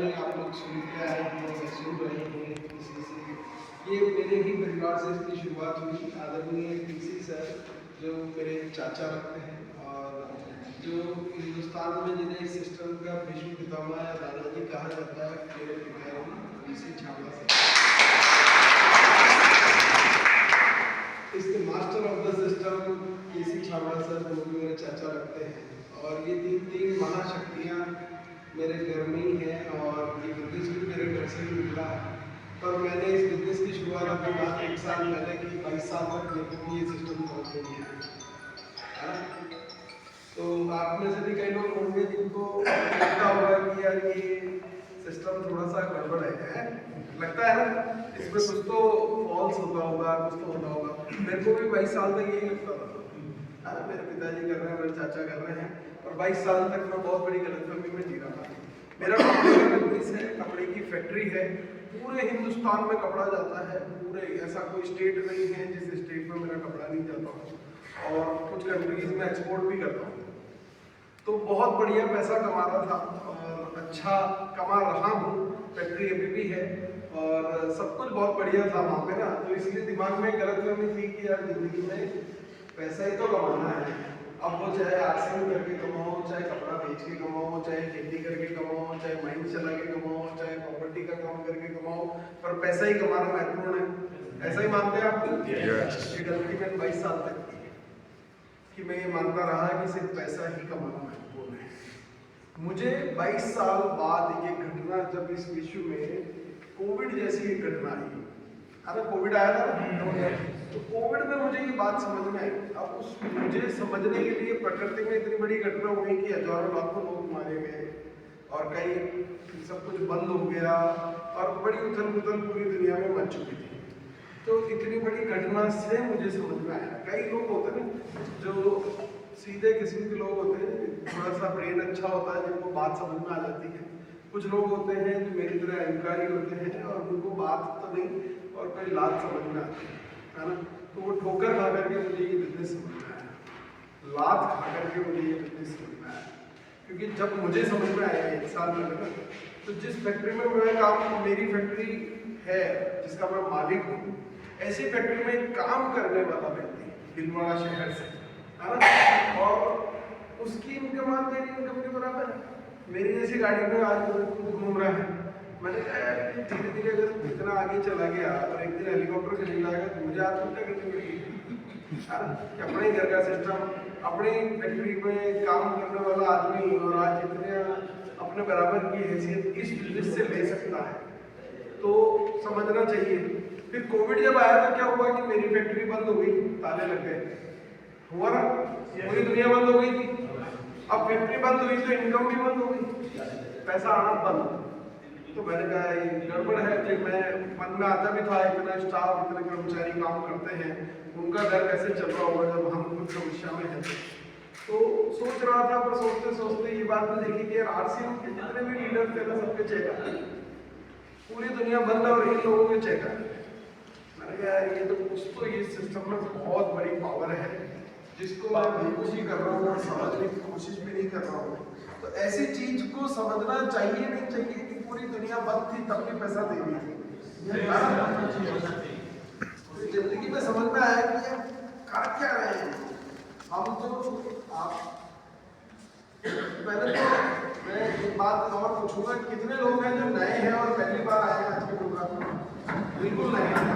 में आप लोग सुनते आए हैं या सुन रहे हैं किसी से, ये मेरे ही परिवार से इसकी शुरुआत हुई। आदरणीय टीसी सर जो मेरे चाचा लगते हैं और जो हिंदुस्तान में जिन्हें इस सिस्टम का विश्व पितामह या दादाजी कहा जाता है, मेरे पिताजी TC Chhabra sir is the master of the system KC Chhabra sir जो भी मेरे चाचा लगते हैं। और ये तीन महाशक्तियाँ मेरे घर में ही हैं और ये बिजनेस भी मेरे घर से ही निकला है। पर मैंने इस बिजनेस की शुरुआत अपनी बात 1 साल पहले की, 22 साल तक मेरे को ये सिस्टम समझ में नहीं आया। तो आप में से भी कई लोग होंगे जिनको लगता होगा कि यार ये सिस्टम थोड़ा सा गड़बड़ है, लगता है ना, इसमें कुछ तो फॉल्स होता होगा, कुछ तो होता होगा। मेरे को भी 22 साल तक यही लगता था। मेरे पिताजी कर रहे हैं, मेरे चाचा कर रहे हैं, और 22 साल तक मैं बहुत बड़ी गलतफहमी में जी रहा था। मेरा कपड़े का बिजनेस है, कपड़े की फैक्ट्री है, पूरे हिंदुस्तान में कपड़ा जाता है, पूरे ऐसा कोई स्टेट नहीं है जिस स्टेट में मेरा कपड़ा नहीं जाता हो, और कुछ कंट्रीज में एक्सपोर्ट भी करता हूँ। तो बहुत बढ़िया पैसा कमा रहा था और अच्छा कमा रहा हूँ, फैक्ट्री अभी भी है और सब कुछ बहुत बढ़िया था वहाँ पे ना। तो इसलिए दिमाग में गलतफहमी थी कि यार जिंदगी में पैसा ही तो कमाना है। अब वो चाहे आरसीएम करके कमाओ, चाहे कपड़ा बेच के कमाओ, चाहे खेती करके कमाओ, चाहे माइन चला के कमाओ, चाहे प्रॉपर्टी का काम करके कमाओ, पर पैसा ही कमाना महत्वपूर्ण है। ऐसा ही मानते हैं आप? ये गलती मैंने 22 साल तक की कि मैं ये मानता रहा कि सिर्फ पैसा ही कमाना महत्वपूर्ण है। मुझे 22 साल बाद ये घटना, जब इस विश्व में कोविड जैसी एक घटना आई, अरे कोविड आया था ना, तो कोविड में मुझे ये बात समझ में आई। अब उस मुझे समझने के लिए प्रकृति में इतनी बड़ी घटना हुई कि हजारों लाखों लोग मारे गए और कई सब कुछ बंद हो गया और बड़ी उथल पुथल पूरी दुनिया में मच चुकी थी। तो इतनी बड़ी घटना से मुझे समझ में आया, कई लोग होते हैं जो सीधे किस्म के लोग होते हैं, थोड़ा सा ब्रेन अच्छा होता है जिनको बात समझ में आ जाती है। कुछ लोग होते हैं जो मेरी तरह अहंकारी होते हैं और उनको बात तो नहीं और कोई लात समझ में आती है ना। तो वो ठोकर खा करके मुझे ये बिजनेस समझ में आया, लात खा करके मुझे ये बिजनेस समझ में आया। क्योंकि जब मुझे समझ में आया 1 साल पहले, तो जिस फैक्ट्री में मैं काम, मेरी फैक्ट्री है जिसका मैं मालिक हूँ, ऐसी फैक्ट्री में काम करने वाला व्यक्ति भीलवाड़ा शहर से है ना, और उसकी इनकम आज मेरी इनकम के बराबर है। मेरी जैसी गाड़ी में आज घूम रहा है। मैंने कहा यार धीरे धीरे अगर इतना आगे चला गया और एक दिन हेलीकॉप्टर खरीद लाएगा तो मुझे आत्महत्या करनी पड़ेगी। अपने ही घर का सिस्टम, अपनी फैक्ट्री में काम करने वाला आदमी और आज इतने अपने बराबर की हैसियत इस बिजनेस से ले सकता है, तो समझना चाहिए। फिर कोविड जब आया तो क्या हुआ कि मेरी फैक्ट्री बंद हो गई, ताले लग गए, हुआ ना, पूरी दुनिया बंद हो गई थी। अब फैक्ट्री बंद हुई तो इनकम भी बंद हो गई, पैसा आना बंद। तो मैंने कहा ये गड़बड़ है। फिर मैं मन में आता भी था, इतना स्टाफ, इतने कर्मचारी काम करते हैं, उनका घर कैसे चल रहा होगा जब हम कुछ समस्या में हैं। तो सोच रहा था, पर सोचते सोचते ये बात में देखी कि यार आरसीएम के जितने भी लीडर थे ना, सबके चेक आए, पूरी दुनिया बंद और इन लोगों के चेक आए। मैंने कहा यार ये तो कुछ तो ये सिस्टम में बहुत बड़ी पावर है जिसको मैं बिल्कुल ही कर रहा हूँ और समझने की कोशिश भी नहीं कर रहा हूँ। तो ऐसी चीज को समझना चाहिए, नहीं चाहिए कि पूरी दुनिया बंद थी तब भी पैसा दे रही थी। जिंदगी में समझ में आया कि ये कर क्या रहे हैं हम। तो आप पहले तो मैं एक बात और पूछूंगा, कितने लोग हैं जो नए हैं और पहली बार आए हैं आज के प्रोग्राम में? बिल्कुल नए हैं।